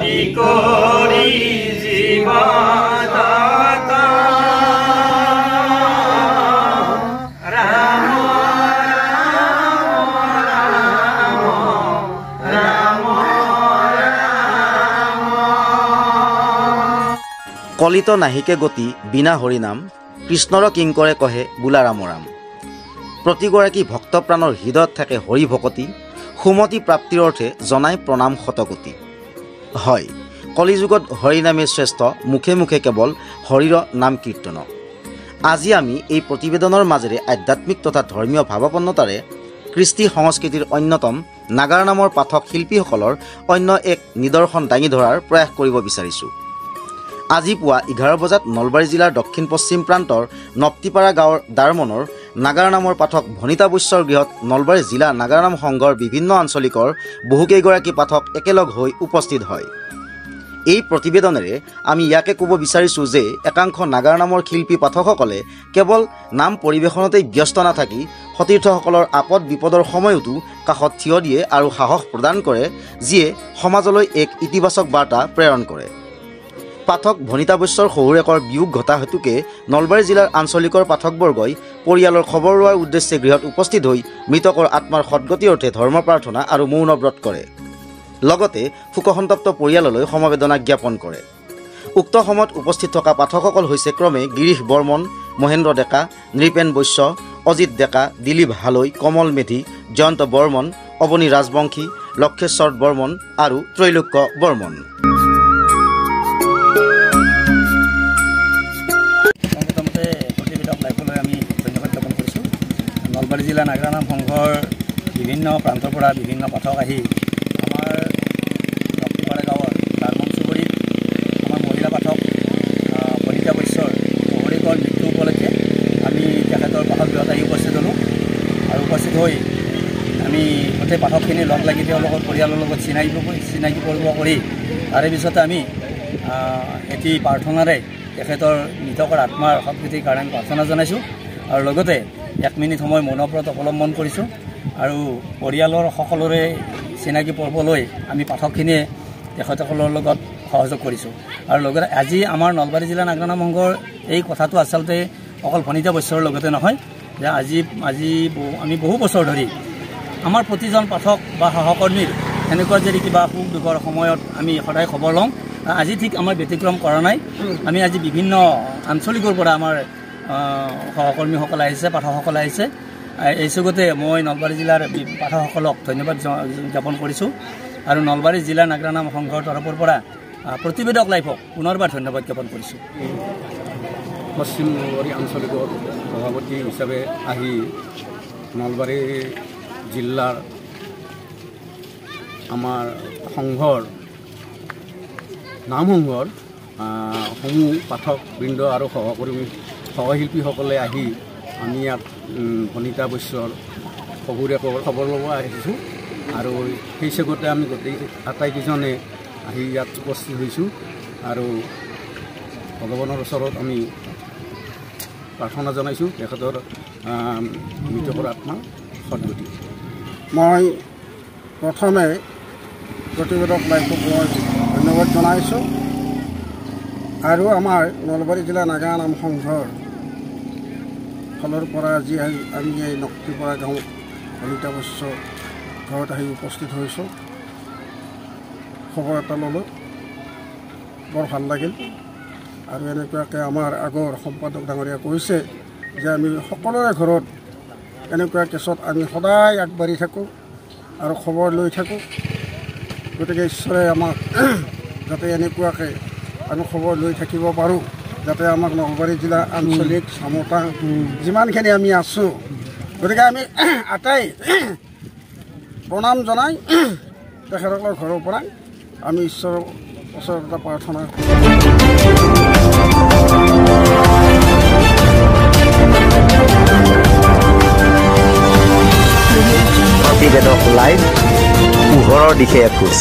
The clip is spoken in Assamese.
আদি কৰি জীৱদাতা ৰাম কলিত নাহিকে গতি বিনা হৰিনাম কৃষ্ণৰ কিংকৰে কহে বোলা ৰাম ৰাম। প্ৰতিগৰাকী ভক্তপ্ৰাণৰ হৃদয়ত থাকে হৰি ভকতি সুমতি প্ৰাপ্তিৰ অৰ্থে জনাই প্ৰণাম শতকোটি। হয়, কলিযুগত হৰিনামে শ্ৰেষ্ঠ মুখে মুখে কেৱল হৰিৰ নাম কীৰ্তন। আজি আমি এই প্ৰতিবেদনৰ মাজেৰে আধ্যাত্মিক তথা ধৰ্মীয় ভাৱাপন্নতাৰে কৃষ্টি সংস্কৃতিৰ অন্যতম নাগাৰ নামৰ পাঠক শিল্পীসকলৰ অন্য এক নিদৰ্শন দাঙি ধৰাৰ প্ৰয়াস কৰিব বিচাৰিছোঁ। আজি পুৱা 11 বজাত নলবাৰী জিলাৰ দক্ষিণ পশ্চিম প্ৰান্তৰ নপ্তিপাৰা গাঁৱৰ দাৰমনৰ নাগাৰ নামৰ পাঠক ভনিতা বৈশ্যৰ গৃহত নলবাৰী জিলা নাগাৰ নাম সংঘৰ বিভিন্ন আঞ্চলিকৰ বহুকেইগৰাকী পাঠক একেলগ হৈ উপস্থিত হয়। এই প্ৰতিবেদনেৰে আমি ইয়াকে ক'ব বিচাৰিছোঁ যে একাংশ নাগাৰ নামৰ শিল্পী পাঠকসকলে কেৱল নাম পৰিৱেশনতেই ব্যস্ত নাথাকি সতীৰ্থসকলৰ আপদ বিপদৰ সময়তো কাষত থিয় দিয়ে আৰু সাহস প্ৰদান কৰে, যিয়ে সমাজলৈ এক ইতিবাচক বাৰ্তা প্ৰেৰণ কৰে। পাঠক ভনিতা বৈশ্যৰ শহুৰেকৰ বিয়োগ ঘটা হেতুকে নলবাৰী জিলাৰ আঞ্চলিকৰ পাঠকবৰ্গই পৰিয়ালৰ খবৰ লোৱাৰ উদ্দেশ্যে গৃহত উপস্থিত হৈ মৃতকৰ আত্মাৰ সদ্গতিৰ অৰ্থে ধৰ্ম প্ৰাৰ্থনা আৰু মৌন ব্ৰত কৰে। লগতে শোকসন্তপ্ত পৰিয়াললৈ সমবেদনা জ্ঞাপন কৰে। উক্ত সময়ত উপস্থিত থকা পাঠকসকল হৈছে ক্ৰমে গিৰীশ বৰ্মন, মহেন্দ্ৰ ডেকা, নৃপেন বৈশ্য, অজিত ডেকা, দিলীপ হালৈ, কমল মেধি, জয়ন্ত বৰ্মন, অৱনী ৰাজবংশী, লক্ষেশ্বৰ বৰ্মন আৰু ত্ৰৈলোক্য বৰ্মন। নলবাৰী জিলা নাগাৰা নাম সংঘৰ বিভিন্ন প্ৰান্তৰ পৰা বিভিন্ন পাঠক আহি আমাৰ নপ্তিপাৰা গাঁৱৰ দাৰমন চুবুৰীত আমাৰ মহিলা পাঠক ভনিতা বৈশ্যৰ শহুৰেকৰ মৃত্যু উপলক্ষে আমি তেখেতৰ পাঠকগৃহত আহি উপস্থিত হ'লোঁ আৰু উপস্থিত হৈ আমি গোটেই পাঠকখিনি লগ লাগি তেওঁলোকৰ পৰিয়ালৰ লগত চিনাকি কৰিব কৰি তাৰে পিছতে আমি এটি প্ৰাৰ্থনাৰে তেখেতৰ মৃতকৰ আত্মাৰ সদ্গতিৰ কাৰণে প্ৰাৰ্থনা জনাইছোঁ আৰু লগতে 1 মিনিট সময় মৌনব্ৰত অৱলম্বন কৰিছোঁ আৰু পৰিয়ালৰ সকলোৰে চিনাকি পৰ্বলৈ আমি পাঠকখিনিয়ে তেখেতসকলৰ লগত সহযোগ কৰিছোঁ। আৰু লগতে আজি আমাৰ নলবাৰী জিলা নাগাৰা নাম সংঘৰ এই কথাটো আচলতে অকল ভনিতা বৈশ্যৰ লগতে নহয়, যে আজি আমি বহু বছৰ ধৰি আমাৰ প্ৰতিজন পাঠক বা সহকৰ্মীৰ এনেকুৱা যদি কিবা সুখ দুখৰ সময়ত আমি সদায় খবৰ লওঁ। আজি ঠিক আমাৰ ব্যতিক্ৰম কৰা নাই। আমি আজি বিভিন্ন আঞ্চলিকৰ পৰা আমাৰ সহকৰ্মীসকল আহিছে, পাঠকসকল আহিছে। এই যুগতে মই নলবাৰী জিলাৰ পাঠকসকলক ধন্যবাদ জ্ঞাপন কৰিছোঁ আৰু নলবাৰী জিলা নাগাৰা নাম সংঘৰ তৰফৰ পৰা প্ৰতিবেদক লাইভক পুনৰবাৰ ধন্যবাদ জ্ঞাপন কৰিছোঁ। পশ্চিম নলবাৰী আঞ্চলিকৰ সভাপতি হিচাপে আহি নলবাৰী জিলাৰ আমাৰ সংঘৰ নাম সংঘৰ সমূহ পাঠকবৃন্দ আৰু সহশিল্পীসকলে আহি আমি ইয়াত ভনিতা বৈশ্যৰ শহুৰেকৰ খবৰ ল'ব আহিছোঁ আৰু সেই চেগতে আমি গোটেই আটাইকেইজনে আহি ইয়াত উপস্থিত হৈছোঁ আৰু ভগৱানৰ ওচৰত আমি প্ৰাৰ্থনা জনাইছোঁ তেখেতৰ মৃতকৰ আত্মা সদ্গতি। মই প্ৰথমে প্ৰতিবেদক লাইভক মই ধন্যবাদ জনাইছোঁ আৰু আমাৰ নলবাৰী জিলা নাগাৰা নাম সংঘৰ ফালৰ পৰা আজি আমি এই নপ্তিপাৰা গাঁৱত ভনিতা বৈশ্য ঘৰত আহি উপস্থিত হৈছোঁ। খবৰ এটা ল'লোঁ, বৰ ভাল লাগিল। আৰু এনেকুৱাকৈ আমাৰ আগৰ সম্পাদক ডাঙৰীয়া কৈছে যে আমি সকলোৰে ঘৰত এনেকুৱা কেছত আমি সদায় আগবাঢ়ি থাকোঁ আৰু খবৰ লৈ থাকোঁ। গতিকে ঈশ্বৰে আমাক যাতে এনেকুৱাকৈ আমি খবৰ লৈ থাকিব পাৰোঁ, যাতে আমাক নলবাৰী জিলা আঞ্চলিক চামতা যিমানখিনি আমি আছোঁ, গতিকে আমি আটাই প্ৰণাম জনাই তেখেতসকলৰ ঘৰৰ পৰা আমি ঈশ্বৰৰ ওচৰত এটা প্ৰাৰ্থনা প্ৰতিবেদক লাইভ পোহৰৰ দিশে এখোজ।